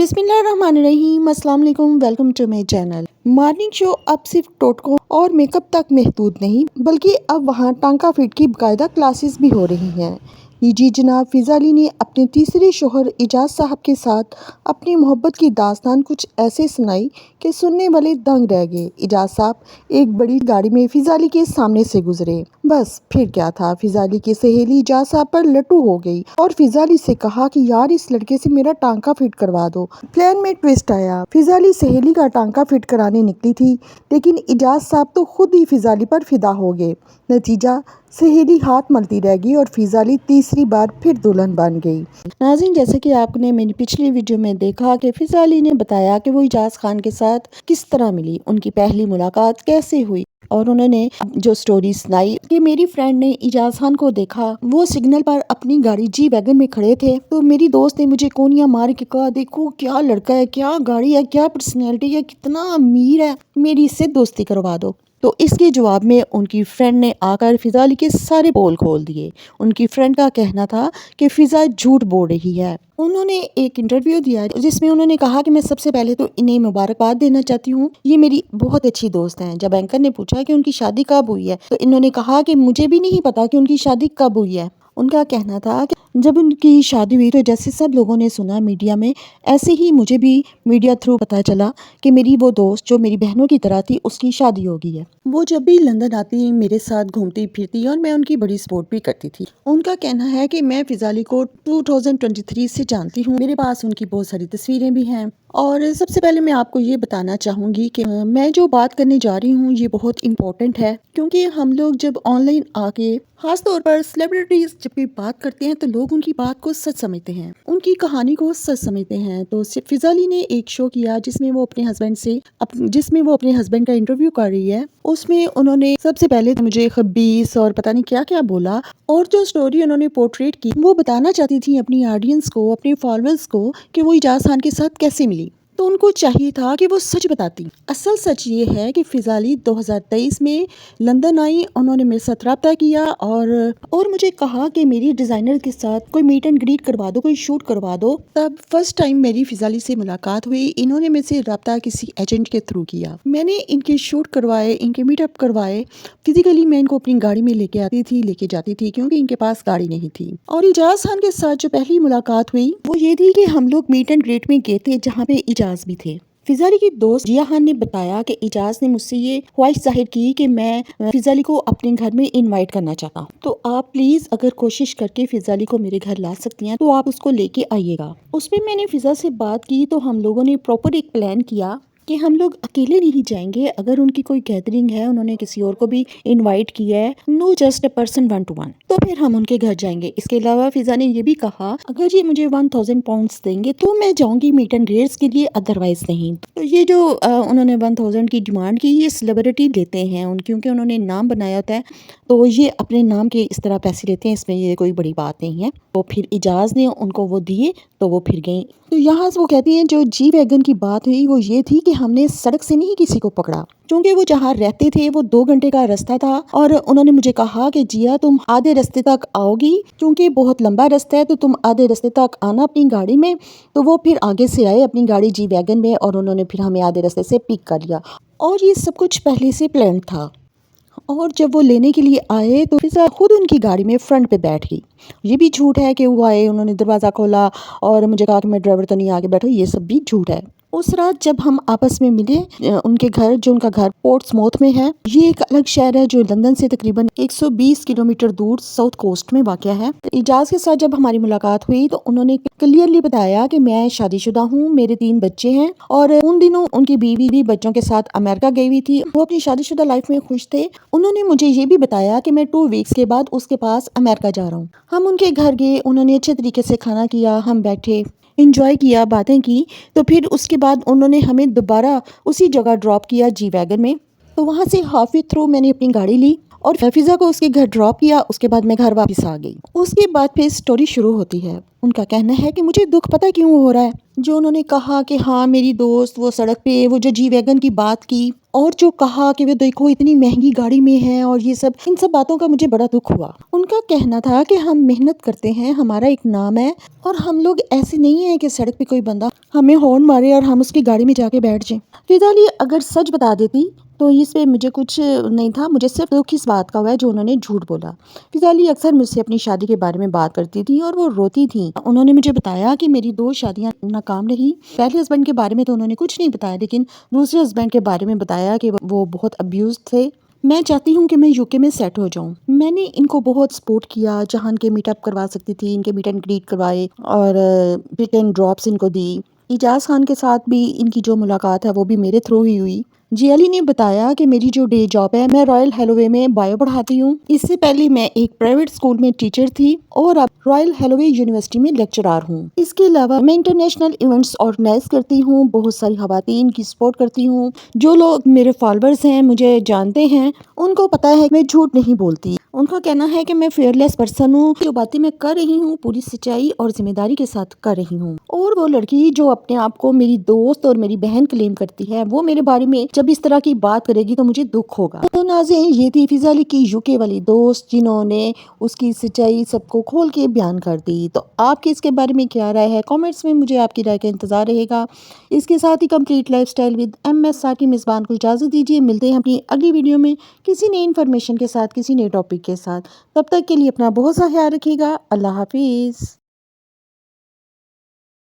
बिस्मिल्लाहिर्रहमानिर्रहीम, अस्सलाम वालेकुम, welcome to my channel. Morning show अब सिर्फ टोटकों और मेकअप तक महदूद नहीं, बल्कि अब वहाँ टांका फिट की बाकायदा क्लासेस भी हो रही हैं। जी जनाब, फ़िज़ा अली ने अपने तीसरे शौहर इजाज़ साहब के साथ अपनी मोहब्बत की दास्तान कुछ ऐसे सुनाई कि सुनने वाले दंग रह गए। इजाज़ साहब एक बड़ी गाड़ी में फ़िज़ा अली के सामने से गुजरे। बस फिर क्या था, फ़िज़ा अली की सहेली इजाज़ साहब पर लट्टू हो गई और फ़िज़ा अली से कहा कि यार इस लड़के से मेरा टांका फिट करवा दो। प्लान में ट्विस्ट आया। फ़िज़ा अली सहेली का टांका फिट कराने निकली थी, लेकिन इजाज़ साहब तो खुद ही फ़िज़ा अली पर फिदा हो गए। नतीजा, सहेली हाथ मलती रह गई और फ़िज़ा अली तीसरी बार फिर दुल्हन बन गई। नाज़रीन, जैसे कि आपने मेरी पिछली वीडियो में देखा कि फ़िज़ा अली ने बताया कि वो इजाज़ खान के साथ किस तरह मिली, उनकी पहली मुलाकात कैसे हुई, और उन्होंने जो स्टोरी सुनाई कि मेरी फ्रेंड ने इजाज़ खान को देखा, वो सिग्नल पर अपनी गाड़ी जी वैगन में खड़े थे, तो मेरी दोस्त ने मुझे कोनिया मार के कहा, देखो क्या लड़का है, क्या गाड़ी है, क्या पर्सनैलिटी है, कितना अमीर है, मेरी इससे दोस्ती करवा दो। तो इसके जवाब में उनकी फ्रेंड ने आकर फ़िज़ा अली के सारे पोल खोल दिए। उनकी फ्रेंड का कहना था कि फ़िज़ा झूठ बोल रही है। उन्होंने एक इंटरव्यू दिया जिसमें उन्होंने कहा कि मैं सबसे पहले तो इन्हें मुबारकबाद देना चाहती हूँ, ये मेरी बहुत अच्छी दोस्त हैं। जब एंकर ने पूछा कि उनकी शादी कब हुई है, तो इन्होंने कहा कि मुझे भी नहीं पता कि उनकी शादी कब हुई है। उनका कहना था कि जब उनकी शादी हुई तो जैसे सब लोगों ने सुना मीडिया में, ऐसे ही मुझे भी मीडिया थ्रू पता चला कि मेरी वो दोस्त जो मेरी बहनों की तरह थी, उसकी शादी हो गई है। वो जब भी लंदन आती मेरे साथ घूमती फिरती और मैं उनकी बड़ी सपोर्ट भी करती थी। उनका कहना है कि मैं फ़िज़ा अली को 2023 से जानती हूँ, मेरे पास उनकी बहुत सारी तस्वीरें भी हैं। और सबसे पहले मैं आपको ये बताना चाहूँगी कि मैं जो बात करने जा रही हूँ ये बहुत इम्पोर्टेंट है, क्योंकि हम लोग जब ऑनलाइन आके खास तौर पर सेलिब्रिटीज जब भी बात करते हैं तो लोग उनकी बात को सच समझते हैं, उनकी कहानी को सच समझते हैं। तो फ़िज़ा अली ने एक शो किया जिसमें वो अपने हस्बैंड का इंटरव्यू कर रही है। उसमें उन्होंने सबसे पहले तो मुझे खबीस और पता नहीं क्या क्या बोला, और जो स्टोरी उन्होंने पोर्ट्रेट की वो बताना चाहती थी अपनी ऑडियंस को, अपने फॉलोअर्स को, कि वो इजाज़ खान के साथ कैसे मिली। तो उनको चाहिए था कि वो सच बताती। असल सच ये है कि फ़िज़ा अली 2023 में लंदन आई, उन्होंने मेरे साथ रब्ता किया और मुझे कहा कि मेरी डिज़ाइनर के साथ कोई मीट एंड ग्रीट करवा दो, कोई शूट करवा दो। तब फर्स्ट टाइम मेरी फ़िज़ा अली से मुलाकात हुई। इन्होंने मेरे से रब्ता किसी एजेंट के थ्रू किया, मैंने इनके शूट करवाए, इनके मीटअप करवाए। फिजिकली मैं इनको अपनी गाड़ी में लेके आती थी, लेके जाती थी, क्योंकि इनके पास गाड़ी नहीं थी। और इजाज़ खान के साथ जो पहली मुलाकात हुई वो ये थी कि हम लोग मीट एंड ग्रीट में गए थे, जहाँ पे इजाज़ भी थे। फ़िज़ा अली की दोस्त जिया खान ने बताया कि इजाज़ ने मुझसे ये ख्वाहिश जाहिर की कि मैं फ़िज़ा अली को अपने घर में इनवाइट करना चाहता हूँ, तो आप प्लीज़ अगर कोशिश करके फ़िज़ा अली को मेरे घर ला सकती हैं तो आप उसको लेके आइएगा। उसमें मैंने फ़िज़ा से बात की तो हम लोगों ने प्रॉपर एक प्लान किया कि हम लोग अकेले नहीं जाएंगे, अगर उनकी कोई गैदरिंग है, उन्होंने किसी और को भी इनवाइट किया है, know just a person 1 to 1, तो फिर हम उनके घर जाएंगे। इसके अलावा फ़िज़ा ने ये भी कहा अगर ये मुझे 1000 पाउंड्स देंगे तो मैं जाऊंगी मीट एंड ग्रीट्स के लिए, अदरवाइज नहीं। तो ये जो उन्होंने 1000 की डिमांड की, ये सेलिब्रिटी लेते हैं क्योंकि उन्होंने नाम बनाया होता है, तो ये अपने नाम के इस तरह पैसे लेते हैं, इसमें ये कोई बड़ी बात नहीं है। तो फिर इजाज़ ने उनको वो दिए तो वो फिर गई। तो यहाँ से वो कहती हैं जो जी वैगन की बात हुई वो ये थी कि हमने सड़क से नहीं किसी को पकड़ा, क्योंकि वो जहाँ रहते थे वो 2 घंटे का रास्ता था, और उन्होंने मुझे कहा कि जिया तुम आधे रास्ते तक आओगी, क्योंकि बहुत लंबा रास्ता है, तो तुम आधे रास्ते तक आना अपनी गाड़ी में। तो वो फिर आगे से आए अपनी गाड़ी जी वैगन में, और उन्होंने फिर हमें आधे रास्ते से पिक कर लिया, और ये सब कुछ पहले से प्लान था। और जब वो लेने के लिए आए तो फ़िज़ा खुद उनकी गाड़ी में फ्रंट पे बैठ गई। ये भी झूठ है कि वो आए, उन्होंने दरवाज़ा खोला और मुझे कहा कि मैं ड्राइवर तो नहीं, आगे बैठो, ये सब भी झूठ है। उस रात जब हम आपस में मिले, उनके घर, जो उनका घर पोर्ट्समाउथ में है, ये एक अलग शहर है जो लंदन से तकरीबन 120 किलोमीटर दूर साउथ कोस्ट में वाक़या है। इजाज़ के साथ जब हमारी मुलाकात हुई तो उन्होंने क्लियरली बताया कि मैं शादीशुदा हूँ, मेरे 3 बच्चे हैं, और उन दिनों उनकी बीवी भी बच्चों के साथ अमेरिका गई हुई थी। वो अपनी शादीशुदा लाइफ में खुश थे। उन्होंने मुझे ये भी बताया कि मैं 2 वीक्स के बाद उसके पास अमेरिका जा रहा हूँ। हम उनके घर गए, उन्होंने अच्छे तरीके से खाना किया, हम बैठे, इंजॉय किया, बातें की। तो फिर उसके बाद उन्होंने हमें दोबारा उसी जगह ड्रॉप किया जी वैगन में। तो वहाँ से हाफ वे थ्रू मैंने अपनी गाड़ी ली और फ़िज़ा को उसके घर ड्रॉप किया। उसके बाद मैं घर वापस आ गई। उसके बाद फिर स्टोरी शुरू होती है। उनका कहना है कि मुझे दुख पता क्यों हो रहा है, जो उन्होंने कहा कि हाँ मेरी दोस्त वो सड़क पे वो जो जी वैगन की बात की, اور جو کہا کہ وہ دیکھو اتنی مہنگی گاڑی میں ہے اور یہ سب، ان سب باتوں کا مجھے بڑا دکھ ہوا۔ ان کا کہنا تھا کہ ہم محنت کرتے ہیں، ہمارا ایک نام ہے، اور ہم لوگ ایسے نہیں ہیں کہ سڑک پہ کوئی بندہ ہمیں ہارن مارے اور ہم اس کی گاڑی میں جا کے بیٹھ جائیں۔ فضا علی اگر سچ بتا دیتی تو اس پہ مجھے کچھ نہیں تھا، مجھے صرف دکھ اس بات کا ہوا ہے جو انہوں نے جھوٹ بولا۔ فضا علی اکثر مجھ سے اپنی شادی کے بارے میں بات کرتی تھی اور وہ روتی تھی۔ انہوں نے مجھے بتایا کہ میری 2 شادیاں ناکام رہی۔ پہلے ہسبینڈ کے بارے میں تو انہوں نے کچھ نہیں بتایا، لیکن دوسرے ہسبینڈ کے بارے میں بتایا کہ وہ بہت ابیوزڈ تھے۔ میں چاہتی ہوں کہ میں UK میں سیٹ ہو جاؤں۔ میں نے ان کو بہت سپورٹ کیا، جہاں ان کے میٹ اپ کروا سکتی تھی، ان کے میٹ اینڈ گریٹ کروائے اور پک اینڈ ڈراپس ان کو دی۔ اعجاز خان کے ساتھ بھی ان کی جو ملاقات ہے وہ بھی میرے تھرو ہی ہوئی۔ جی علی نے بتایا کہ میری جو ڈے جاب ہے، میں رائل ہیلوے میں بایو پڑھاتی ہوں۔ اس سے پہلے میں ایک پرائیویٹ اسکول میں ٹیچر تھی اور اب رائل ہیلوے یونیورسٹی میں لیکچرار ہوں۔ اس کے علاوہ میں انٹرنیشنل ایونٹس آرگنائز کرتی ہوں، بہت ساری خواتین کی سپورٹ کرتی ہوں۔ جو لوگ میرے فالوورز ہیں، مجھے جانتے ہیں، ان کو پتا ہے کہ میں جھوٹ نہیں بولتی۔ ان کا کہنا ہے کہ میں فیئرلیس پرسن ہوں، جو باتیں میں کر رہی ہوں پوری سچائی اور ذمہ داری کے ساتھ کر رہی ہوں۔ اور وہ لڑکی جو اپنے آپ کو میری دوست اور میری بہن کلیم کرتی ہے، وہ میرے بارے میں جب اس طرح کی بات کرے گی تو مجھے دکھ ہوگا۔ تو ناظرین، یہ تھی فضا علی کی UK والی دوست، جنہوں نے اس کی سچائی سب کو کھول کے بیان کر دی۔ تو آپ کی اس کے بارے میں کیا رائے ہے؟ کامنٹس میں مجھے آپ کی رائے کا انتظار رہے گا۔ اس کے ساتھ ہی complete lifestyle with MS کی میزبان کو اجازت دیجیے۔ ملتے ہیں اپنی اگلی ویڈیو میں کسی نئی انفارمیشن کے ساتھ، کسی نئے ٹاپک کے ساتھ۔ تب تک کے لیے اپنا بہت سا خیال رکھیے گا۔ اللہ حافظ۔